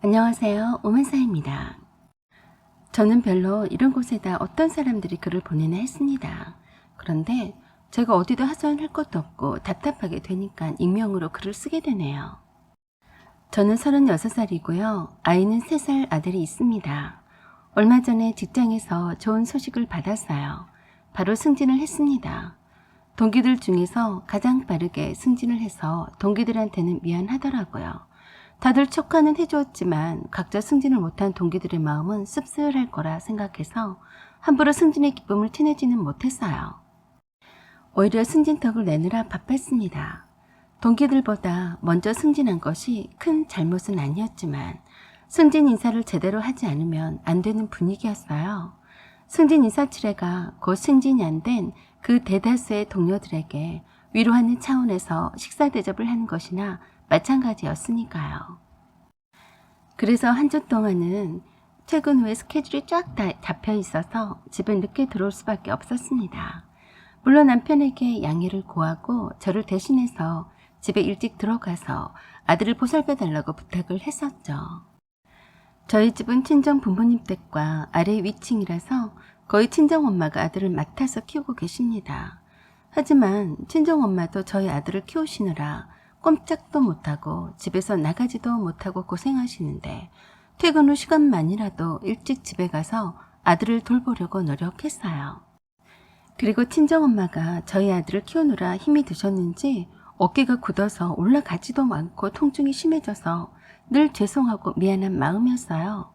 안녕하세요. 오만사입니다. 저는 별로 이런 곳에다 어떤 사람들이 글을 보내나 했습니다. 그런데 제가 어디도 하소연할 것도 없고 답답하게 되니까 익명으로 글을 쓰게 되네요. 저는 36살이고요. 아이는 3살 아들이 있습니다. 얼마 전에 직장에서 좋은 소식을 받았어요. 바로 승진을 했습니다. 동기들 중에서 가장 빠르게 승진을 해서 동기들한테는 미안하더라고요. 다들 축하는 해주었지만 각자 승진을 못한 동기들의 마음은 씁쓸할 거라 생각해서 함부로 승진의 기쁨을 티내지는 못했어요. 오히려 승진턱을 내느라 바빴습니다. 동기들보다 먼저 승진한 것이 큰 잘못은 아니었지만 승진 인사를 제대로 하지 않으면 안 되는 분위기였어요. 승진 인사치레가 곧 승진이 안 된 그 대다수의 동료들에게 위로하는 차원에서 식사 대접을 하는 것이나 마찬가지였으니까요. 그래서 한 주 동안은 퇴근 후에 스케줄이 쫙 다 잡혀 있어서 집에 늦게 들어올 수밖에 없었습니다. 물론 남편에게 양해를 구하고 저를 대신해서 집에 일찍 들어가서 아들을 보살펴달라고 부탁을 했었죠. 저희 집은 친정 부모님 댁과 아래 위층이라서 거의 친정엄마가 아들을 맡아서 키우고 계십니다. 하지만 친정엄마도 저희 아들을 키우시느라 꼼짝도 못하고 집에서 나가지도 못하고 고생하시는데 퇴근 후 시간만이라도 일찍 집에 가서 아들을 돌보려고 노력했어요. 그리고 친정엄마가 저희 아들을 키우느라 힘이 드셨는지 어깨가 굳어서 올라가지도 않고 통증이 심해져서 늘 죄송하고 미안한 마음이었어요.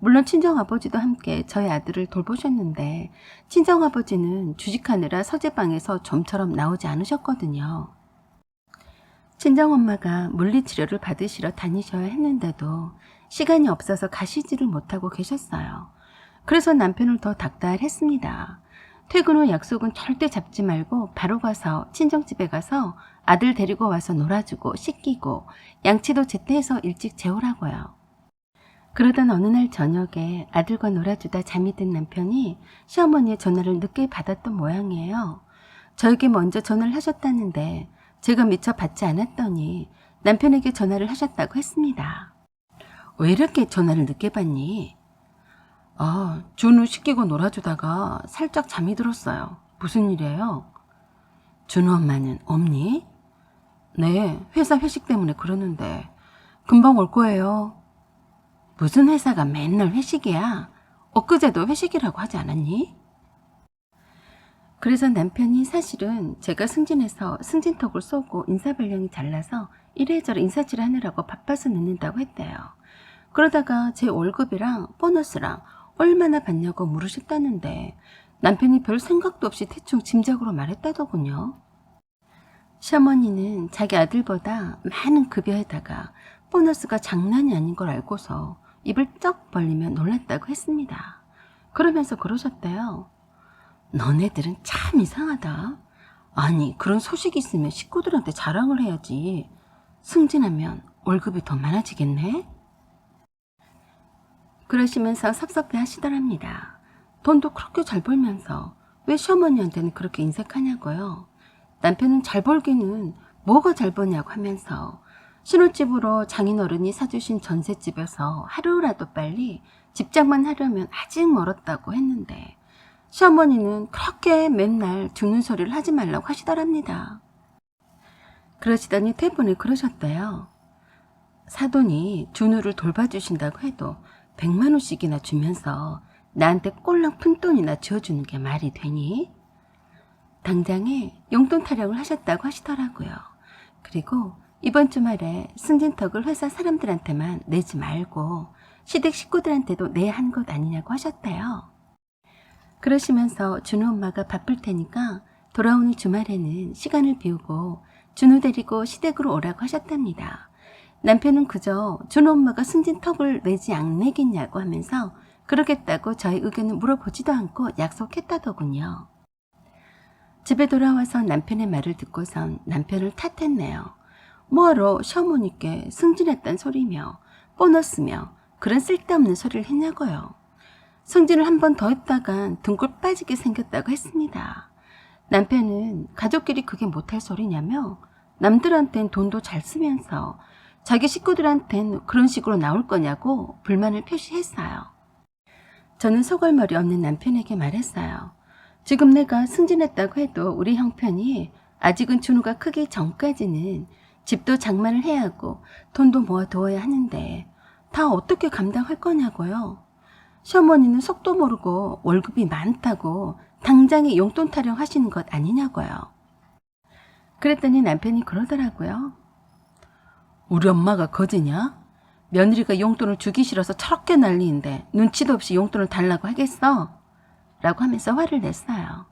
물론 친정아버지도 함께 저희 아들을 돌보셨는데 친정아버지는 주식하느라 서재방에서 좀처럼 나오지 않으셨거든요. 친정엄마가 물리치료를 받으시러 다니셔야 했는데도 시간이 없어서 가시지를 못하고 계셨어요. 그래서 남편을 더 닥달했습니다. 퇴근 후 약속은 절대 잡지 말고 바로 가서 친정집에 가서 아들 데리고 와서 놀아주고 씻기고 양치도 제때해서 일찍 재우라고요. 그러던 어느 날 저녁에 아들과 놀아주다 잠이 든 남편이 시어머니의 전화를 늦게 받았던 모양이에요. 저에게 먼저 전화를 하셨다는데 제가 미처 받지 않았더니 남편에게 전화를 하셨다고 했습니다. 왜 이렇게 전화를 늦게 받니? 준우 씻기고 놀아주다가 살짝 잠이 들었어요. 무슨 일이에요? 준우 엄마는 없니? 네, 회사 회식 때문에 그러는데 금방 올 거예요. 무슨 회사가 맨날 회식이야? 엊그제도 회식이라고 하지 않았니? 그래서 남편이 사실은 제가 승진해서 승진턱을 쏘고 인사발령이 잘나서 이래저래 인사치레 하느라고 바빠서 늦는다고 했대요. 그러다가 제 월급이랑 보너스랑 얼마나 받냐고 물으셨다는데 남편이 별 생각도 없이 대충 짐작으로 말했다더군요. 시어머니는 자기 아들보다 많은 급여에다가 보너스가 장난이 아닌 걸 알고서 입을 쩍 벌리며 놀랐다고 했습니다. 그러면서 그러셨대요. 너네들은 참 이상하다. 아니, 그런 소식이 있으면 식구들한테 자랑을 해야지. 승진하면 월급이 더 많아지겠네? 그러시면서 섭섭해 하시더랍니다. 돈도 그렇게 잘 벌면서 왜 시어머니한테는 그렇게 인색하냐고요. 남편은 잘 벌기는 뭐가 잘 버냐고 하면서 신혼집으로 장인어른이 사주신 전셋집에서 하루라도 빨리 집장만 하려면 아직 멀었다고 했는데 시어머니는 그렇게 맨날 죽는 소리를 하지 말라고 하시더랍니다. 그러시더니 퇴분을 그러셨대요. 사돈이 준우를 돌봐주신다고 해도 100만 원씩이나 주면서 나한테 꼴랑 푼돈이나 지어주는 게 말이 되니? 당장에 용돈 타령을 하셨다고 하시더라고요. 그리고 이번 주말에 승진턱을 회사 사람들한테만 내지 말고 시댁 식구들한테도 내야 한 것 아니냐고 하셨대요. 그러시면서 준우 엄마가 바쁠 테니까 돌아오는 주말에는 시간을 비우고 준우 데리고 시댁으로 오라고 하셨답니다. 남편은 그저 준우 엄마가 승진턱을 내지 안 내겠냐고 하면서 그러겠다고 저희 의견을 물어보지도 않고 약속했다더군요. 집에 돌아와서 남편의 말을 듣고선 남편을 탓했네요. 뭐하러 시어머니께 승진했단 소리며 보너스며 그런 쓸데없는 소리를 했냐고요. 승진을 한 번 더 했다간 등골 빠지게 생겼다고 했습니다. 남편은 가족끼리 그게 못할 소리냐며 남들한텐 돈도 잘 쓰면서 자기 식구들한텐 그런 식으로 나올 거냐고 불만을 표시했어요. 저는 소갈머리 없는 남편에게 말했어요. 지금 내가 승진했다고 해도 우리 형편이 아직은 준우가 크기 전까지는 집도 장만을 해야 하고 돈도 모아두어야 하는데 다 어떻게 감당할 거냐고요. 시어머니는 속도 모르고 월급이 많다고 당장에 용돈 타령하시는 것 아니냐고요. 그랬더니 남편이 그러더라고요. 우리 엄마가 거지냐? 며느리가 용돈을 주기 싫어서 저렇게 난리인데 눈치도 없이 용돈을 달라고 하겠어? 라고 하면서 화를 냈어요.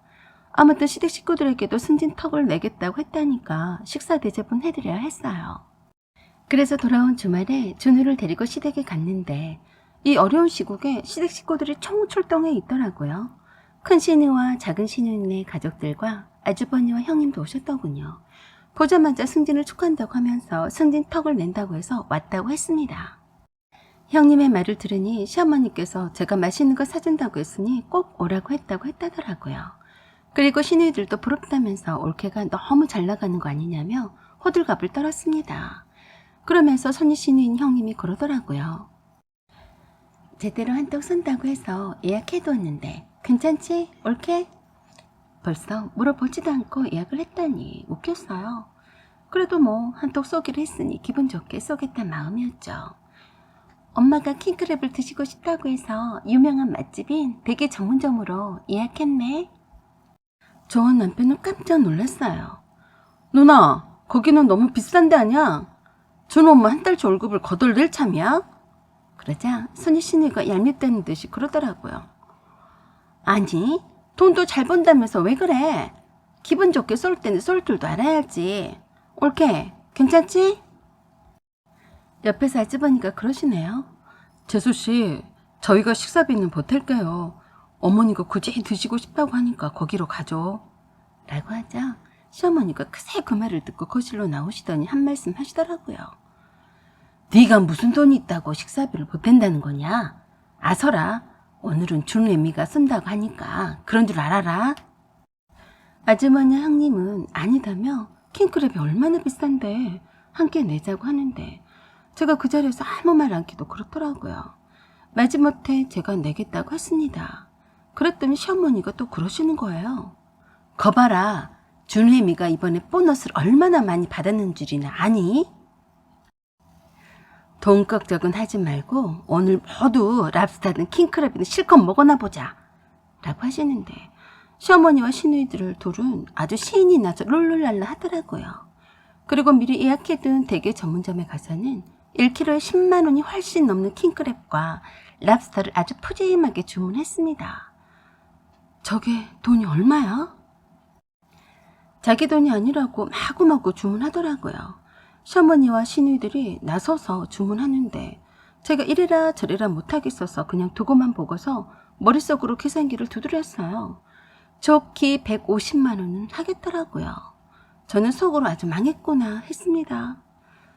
아무튼 시댁 식구들에게도 승진 턱을 내겠다고 했다니까 식사 대접은 해드려야 했어요. 그래서 돌아온 주말에 준우를 데리고 시댁에 갔는데 이 어려운 시국에 시댁 식구들이 총출동해 있더라고요. 큰 시누와 작은 시누네 가족들과 아주버니와 형님도 오셨더군요. 보자마자 승진을 축하한다고 하면서 승진 턱을 낸다고 해서 왔다고 했습니다. 형님의 말을 들으니 시어머니께서 제가 맛있는 거 사준다고 했으니 꼭 오라고 했다고 했다더라고요. 그리고 시누이들도 부럽다면서 올케가 너무 잘 나가는 거 아니냐며 호들갑을 떨었습니다. 그러면서 손이 시누인 형님이 그러더라고요. 제대로 한턱 쏜다고 해서 예약해두었는데 괜찮지? 올케? 벌써 물어보지도 않고 예약을 했다니 웃겼어요. 그래도 뭐 한턱 쏘기로 했으니 기분 좋게 쏘겠다는 마음이었죠. 엄마가 킹크랩을 드시고 싶다고 해서 유명한 맛집인 대게 전문점으로 예약했네. 저 남편은 깜짝 놀랐어요. 누나, 거기는 너무 비싼 데 아니야? 준호 엄마 한 달치 월급을 거덜낼 참이야? 그러자 손이 시누이가 얄밉다는 듯이 그러더라고요. 아니, 돈도 잘 번다면서 왜 그래? 기분 좋게 쏠 때는 쏠 줄도 알아야지. 올케, 괜찮지? 옆에서 아주버니가 그러시네요. 재수씨, 저희가 식사비는 보탤게요. 어머니가 굳이 드시고 싶다고 하니까 거기로 가죠. 라고 하자 시어머니가 그새 그 말을 듣고 거실로 나오시더니 한 말씀 하시더라고요. 네가 무슨 돈이 있다고 식사비를 보탠다는 거냐? 아서라, 오늘은 준우애미가 쓴다고 하니까 그런 줄 알아라. 아주머니 형님은 아니다며 킹크랩이 얼마나 비싼데 함께 내자고 하는데 제가 그 자리에서 아무 말 않기도 그렇더라고요. 마지못해 제가 내겠다고 했습니다. 그랬더니 시어머니가 또 그러시는 거예요. 거봐라, 준우애미가 이번에 보너스를 얼마나 많이 받았는 줄이나 아니? 돈 걱정은 하지 말고 오늘 모두 랍스타든 킹크랩이든 실컷 먹어나 보자 라고 하시는데 시어머니와 시누이들 둘은 아주 신이 나서 룰루랄라 하더라고요. 그리고 미리 예약해둔 대게 전문점에 가서는 1kg에 10만 원이 훨씬 넘는 킹크랩과 랍스터를 아주 푸짐하게 주문했습니다. 저게 돈이 얼마야? 자기 돈이 아니라고 마구마구 주문하더라고요. 시어머니와 시누이들이 나서서 주문하는데 제가 이래라 저래라 못하겠어서 그냥 두고만 보고서 머릿속으로 계산기를 두드렸어요. 좋기 150만 원은 하겠더라고요. 저는 속으로 아주 망했구나 했습니다.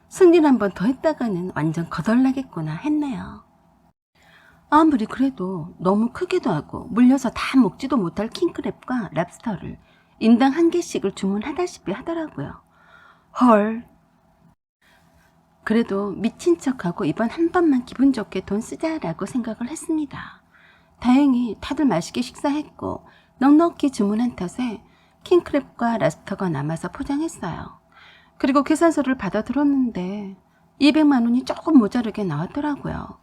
승진 한 번 더 했다가는 완전 거덜나겠구나 했네요. 아무리 그래도 너무 크기도 하고 물려서 다 먹지도 못할 킹크랩과 랍스터를 인당 한 개씩을 주문하다시피 하더라고요. 헐. 그래도 미친 척하고 이번 한 번만 기분 좋게 돈 쓰자라고 생각을 했습니다. 다행히 다들 맛있게 식사했고 넉넉히 주문한 탓에 킹크랩과 랍스터가 남아서 포장했어요. 그리고 계산서를 받아 들었는데 200만 원이 조금 모자르게 나왔더라고요.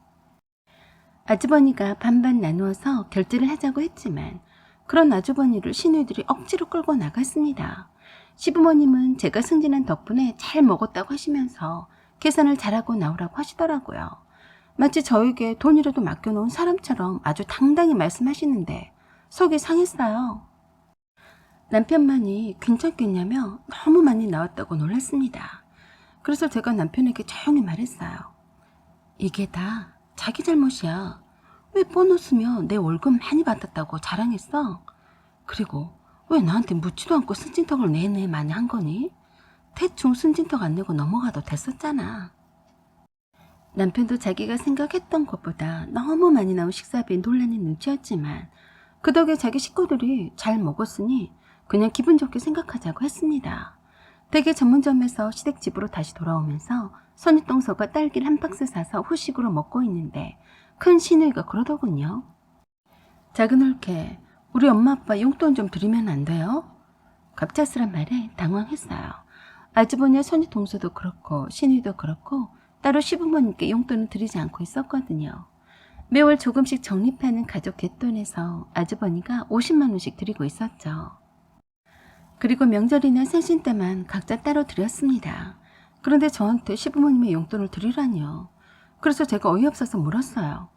아주버니가 반반 나누어서 결제를 하자고 했지만 그런 아주버니를 시누이들이 억지로 끌고 나갔습니다. 시부모님은 제가 승진한 덕분에 잘 먹었다고 하시면서 계산을 잘하고 나오라고 하시더라고요. 마치 저에게 돈이라도 맡겨놓은 사람처럼 아주 당당히 말씀하시는데 속이 상했어요. 남편만이 괜찮겠냐며 너무 많이 나왔다고 놀랐습니다. 그래서 제가 남편에게 조용히 말했어요. 이게 다 자기 잘못이야. 왜 보너스면 내 월급 많이 받았다고 자랑했어? 그리고 왜 나한테 묻지도 않고 승진턱을 내내 많이 한 거니? 대충 승진턱 안 내고 넘어가도 됐었잖아. 남편도 자기가 생각했던 것보다 너무 많이 나온 식사비에 놀라는 눈치였지만 그 덕에 자기 식구들이 잘 먹었으니 그냥 기분 좋게 생각하자고 했습니다. 대게 전문점에서 시댁집으로 다시 돌아오면서 손윗동서가 딸기를 한 박스 사서 후식으로 먹고 있는데 큰 시누이가 그러더군요. 작은 홀케, 우리 엄마 아빠 용돈 좀 드리면 안 돼요? 갑작스런 말에 당황했어요. 아주버니와 손윗동서도 그렇고 시누이도 그렇고 따로 시부모님께 용돈을 드리지 않고 있었거든요. 매월 조금씩 적립하는 가족 갯돈에서 아주버니가 50만 원씩 드리고 있었죠. 그리고 명절이나 생신 때만 각자 따로 드렸습니다. 그런데 저한테 시부모님의 용돈을 드리라니요. 그래서 제가 어이없어서 물었어요.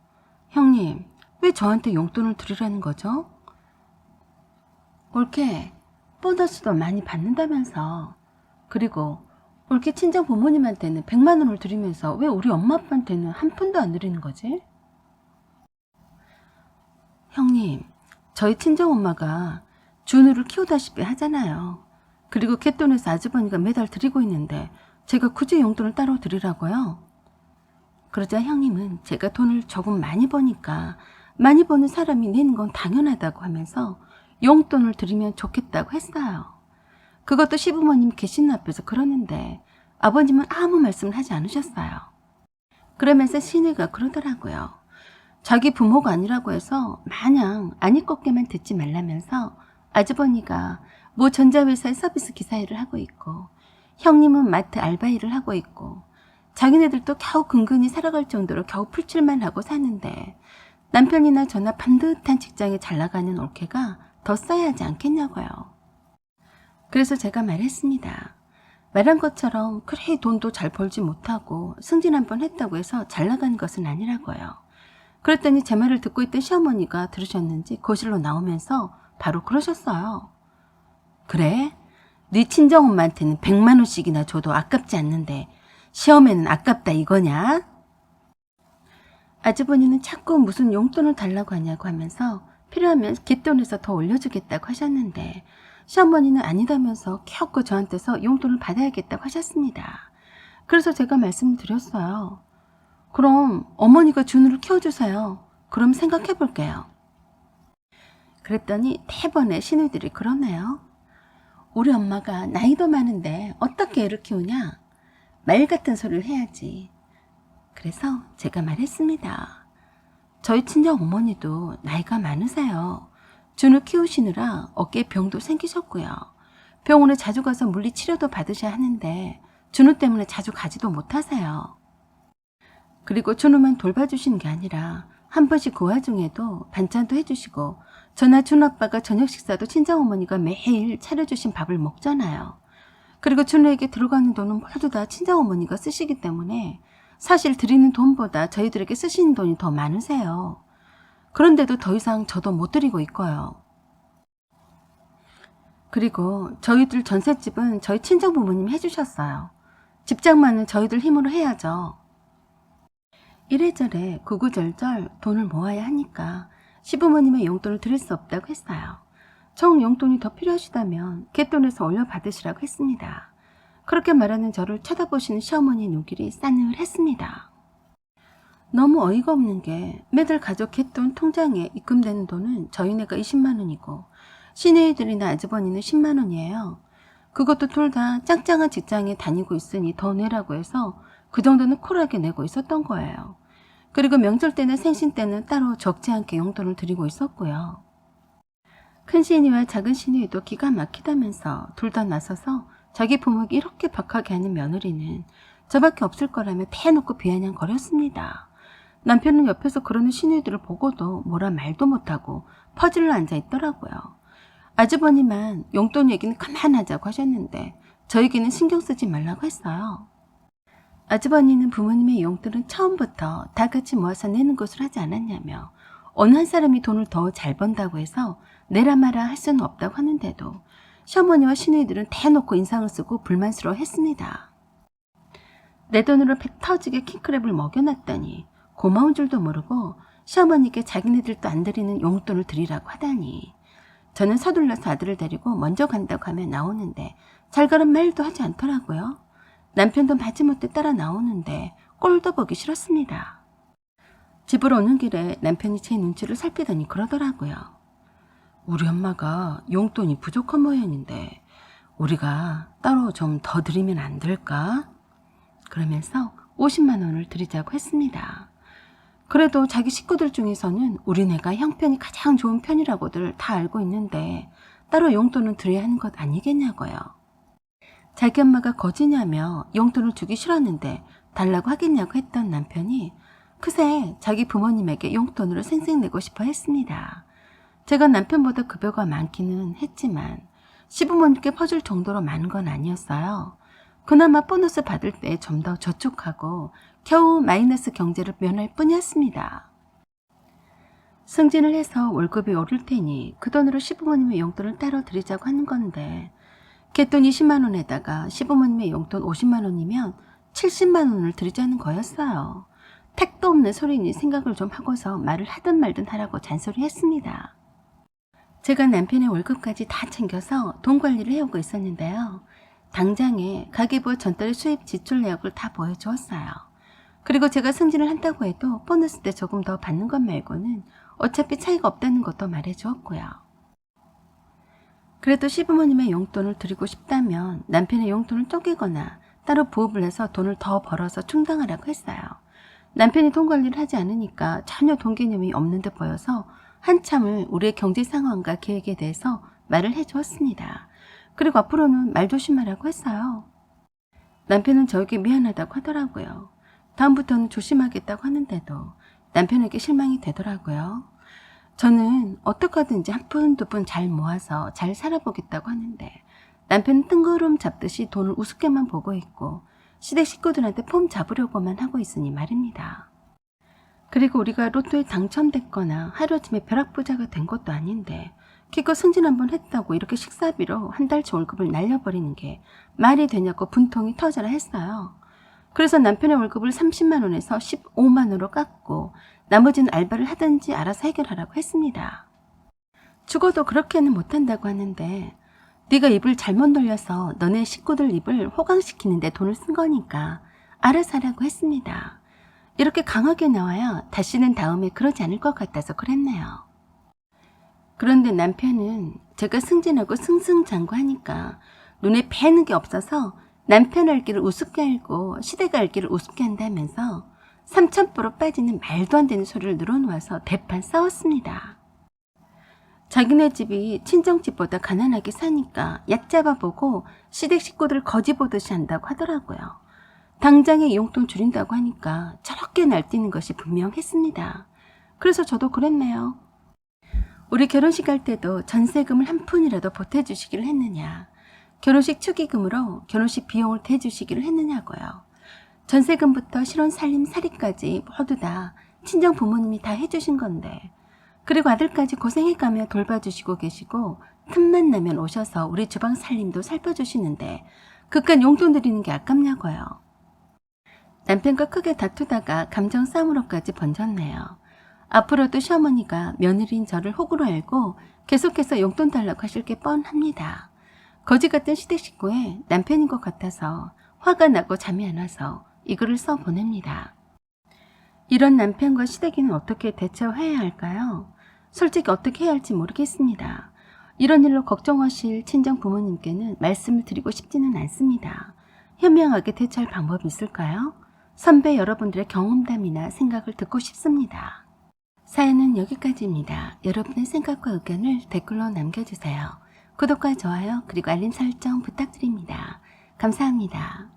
형님, 왜 저한테 용돈을 드리라는 거죠? 올케, 보너스도 많이 받는다면서. 그리고 올케 친정 부모님한테는 100만 원을 드리면서 왜 우리 엄마 아빠한테는 한 푼도 안 드리는 거지? 형님, 저희 친정엄마가 준우를 키우다시피 하잖아요. 그리고 갯돈에서 아주버니가 매달 드리고 있는데 제가 굳이 용돈을 따로 드리라고요? 그러자 형님은 제가 돈을 조금 많이 버니까 많이 버는 사람이 내는 건 당연하다고 하면서 용돈을 드리면 좋겠다고 했어요. 그것도 시부모님 계시는 앞에서 그러는데 아버님은 아무 말씀을 하지 않으셨어요. 그러면서 시누이가 그러더라고요. 자기 부모가 아니라고 해서 마냥 아니 꺾게만 듣지 말라면서 아주버니가 모 전자회사의 서비스 기사 일을 하고 있고 형님은 마트 알바 일을 하고 있고 자기네들도 겨우 근근히 살아갈 정도로 겨우 풀칠만 하고 사는데 남편이나 저나 반듯한 직장에 잘 나가는 올케가 더 써야 하지 않겠냐고요. 그래서 제가 말했습니다. 말한 것처럼 그래 돈도 잘 벌지 못하고 승진 한 번 했다고 해서 잘 나가는 것은 아니라고요. 그랬더니 제 말을 듣고 있던 시어머니가 들으셨는지 거실로 나오면서 바로 그러셨어요. 그래? 네 친정엄마한테는 100만 원씩이나 줘도 아깝지 않는데 시어머니는 아깝다 이거냐? 아주버니는 자꾸 무슨 용돈을 달라고 하냐고 하면서 필요하면 갯돈에서 더 올려주겠다고 하셨는데 시어머니는 아니다면서 켜고 저한테서 용돈을 받아야겠다고 하셨습니다. 그래서 제가 말씀을 드렸어요. 그럼 어머니가 준우를 키워주세요. 그럼 생각해 볼게요. 그랬더니 대번에 시누이들이 그러네요. 우리 엄마가 나이도 많은데 어떻게 애를 키우냐? 말 같은 소리를 해야지. 그래서 제가 말했습니다. 저희 친정 어머니도 나이가 많으세요. 준우 키우시느라 어깨에 병도 생기셨고요. 병원에 자주 가서 물리치료도 받으셔야 하는데 준우 때문에 자주 가지도 못하세요. 그리고 준우만 돌봐주시는 게 아니라 한 번씩 그 와중에도 반찬도 해주시고 저나 준우 아빠가 저녁 식사도 친정어머니가 매일 차려주신 밥을 먹잖아요. 그리고 준우에게 들어가는 돈은 모두 다 친정어머니가 쓰시기 때문에 사실 드리는 돈보다 저희들에게 쓰시는 돈이 더 많으세요. 그런데도 더 이상 저도 못 드리고 있고요. 그리고 저희들 전셋집은 저희 친정부모님이 해주셨어요. 집장만은 저희들 힘으로 해야죠. 이래저래 구구절절 돈을 모아야 하니까 시부모님의 용돈을 드릴 수 없다고 했어요. 정 용돈이 더 필요하시다면 갯돈에서 올려받으시라고 했습니다. 그렇게 말하는 저를 쳐다보시는 시어머니의 눈길이 싸늘했습니다. 너무 어이가 없는 게 매달 가족 갯돈 통장에 입금되는 돈은 저희네가 20만 원이고 시누이들이나 아주버니는 10만 원이에요. 그것도 둘 다 짱짱한 직장에 다니고 있으니 더 내라고 해서 그 정도는 쿨하게 내고 있었던 거예요. 그리고 명절 때나 생신 때는 따로 적지 않게 용돈을 드리고 있었고요. 큰 시누이와 작은 시누이도 기가 막히다면서 둘 다 나서서 자기 부모에게 이렇게 박하게 하는 며느리는 저밖에 없을 거라며 대놓고 비아냥거렸습니다. 남편은 옆에서 그러는 시누이들을 보고도 뭐라 말도 못하고 퍼질러 앉아 있더라고요. 아주버니만 용돈 얘기는 그만하자고 하셨는데 저에게는 신경 쓰지 말라고 했어요. 아주버니는 부모님의 용돈은 처음부터 다 같이 모아서 내는 것을 하지 않았냐며 어느 한 사람이 돈을 더 잘 번다고 해서 내라 마라 할 수는 없다고 하는데도 시어머니와 시누이들은 대놓고 인상을 쓰고 불만스러워 했습니다. 내 돈으로 배 터지게 킹크랩을 먹여놨더니 고마운 줄도 모르고 시어머니께 자기네들도 안 드리는 용돈을 드리라고 하다니. 저는 서둘러서 아들을 데리고 먼저 간다고 하며 나오는데 잘 가란 말도 하지 않더라고요. 남편도 마지못해 따라 나오는데 꼴도 보기 싫었습니다. 집으로 오는 길에 남편이 제 눈치를 살피더니 그러더라고요. 우리 엄마가 용돈이 부족한 모양인데 우리가 따로 좀 더 드리면 안 될까? 그러면서 50만 원을 드리자고 했습니다. 그래도 자기 식구들 중에서는 우리네가 형편이 가장 좋은 편이라고들 다 알고 있는데 따로 용돈은 드려야 하는 것 아니겠냐고요. 자기 엄마가 거지냐며 용돈을 주기 싫었는데 달라고 하겠냐고 했던 남편이 그새 자기 부모님에게 용돈으로 생색 내고 싶어 했습니다. 제가 남편보다 급여가 많기는 했지만 시부모님께 퍼줄 정도로 많은 건 아니었어요. 그나마 보너스 받을 때 좀 더 저축하고 겨우 마이너스 경제를 면할 뿐이었습니다. 승진을 해서 월급이 오를 테니 그 돈으로 시부모님의 용돈을 따로 드리자고 하는 건데 갯돈 20만 원에다가 시부모님의 용돈 50만 원이면 70만 원을 드리자는 거였어요. 택도 없는 소리니 생각을 좀 하고서 말을 하든 말든 하라고 잔소리했습니다. 제가 남편의 월급까지 다 챙겨서 돈 관리를 해오고 있었는데요. 당장에 가계부 전달의 수입 지출 내역을 다 보여주었어요. 그리고 제가 승진을 한다고 해도 보너스 때 조금 더 받는 것 말고는 어차피 차이가 없다는 것도 말해주었고요. 그래도 시부모님의 용돈을 드리고 싶다면 남편의 용돈을 쪼개거나 따로 부업을 해서 돈을 더 벌어서 충당하라고 했어요. 남편이 돈 관리를 하지 않으니까 전혀 돈 개념이 없는 듯 보여서 한참을 우리의 경제 상황과 계획에 대해서 말을 해주었습니다. 그리고 앞으로는 말 조심하라고 했어요. 남편은 저에게 미안하다고 하더라고요. 다음부터는 조심하겠다고 하는데도 남편에게 실망이 되더라고요. 저는 어떻게 하든지 한 푼 두 푼 잘 모아서 잘 살아보겠다고 하는데 남편은 뜬구름 잡듯이 돈을 우습게만 보고 있고 시댁 식구들한테 폼 잡으려고만 하고 있으니 말입니다. 그리고 우리가 로또에 당첨됐거나 하루아침에 벼락부자가 된 것도 아닌데 기껏 승진 한번 했다고 이렇게 식사비로 한 달치 월급을 날려버리는 게 말이 되냐고 분통이 터져라 했어요. 그래서 남편의 월급을 30만 원에서 15만 원으로 깎고 나머지는 알바를 하든지 알아서 해결하라고 했습니다. 죽어도 그렇게는 못한다고 하는데 네가 입을 잘못 놀려서 너네 식구들 입을 호강시키는데 돈을 쓴 거니까 알아서 하라고 했습니다. 이렇게 강하게 나와야 다시는 다음에 그러지 않을 것 같아서 그랬네요. 그런데 남편은 제가 승진하고 승승장구하니까 눈에 뵈는 게 없어서 남편 알 길을 우습게 알고 시댁 알 길을 우습게 한다면서 삼천포로 빠지는 말도 안 되는 소리를 늘어놓아서 대판 싸웠습니다. 자기네 집이 친정집보다 가난하게 사니까 얕잡아보고 시댁 식구들 거지 보듯이 한다고 하더라고요. 당장에 용돈 줄인다고 하니까 저렇게 날뛰는 것이 분명했습니다. 그래서 저도 그랬네요. 우리 결혼식 할 때도 전세금을 한 푼이라도 보태주시기를 했느냐, 결혼식 축의금으로 결혼식 비용을 대주시기를 했느냐고요. 전세금부터 실혼 살림 살이까지 모두 다 친정 부모님이 다 해주신 건데 그리고 아들까지 고생해가며 돌봐주시고 계시고 틈만 나면 오셔서 우리 주방 살림도 살펴주시는데 그깟 용돈 드리는 게 아깝냐고요. 남편과 크게 다투다가 감정 싸움으로까지 번졌네요. 앞으로도 시어머니가 며느리인 저를 호구로 알고 계속해서 용돈 달라고 하실 게 뻔합니다. 거지 같은 시댁 식구에 남편인 것 같아서 화가 나고 잠이 안 와서 이 글을 써 보냅니다. 이런 남편과 시댁이는 어떻게 대처해야 할까요? 솔직히 어떻게 해야 할지 모르겠습니다. 이런 일로 걱정하실 친정 부모님께는 말씀을 드리고 싶지는 않습니다. 현명하게 대처할 방법이 있을까요? 선배 여러분들의 경험담이나 생각을 듣고 싶습니다. 사연은 여기까지입니다. 여러분의 생각과 의견을 댓글로 남겨주세요. 구독과 좋아요 그리고 알림 설정 부탁드립니다. 감사합니다.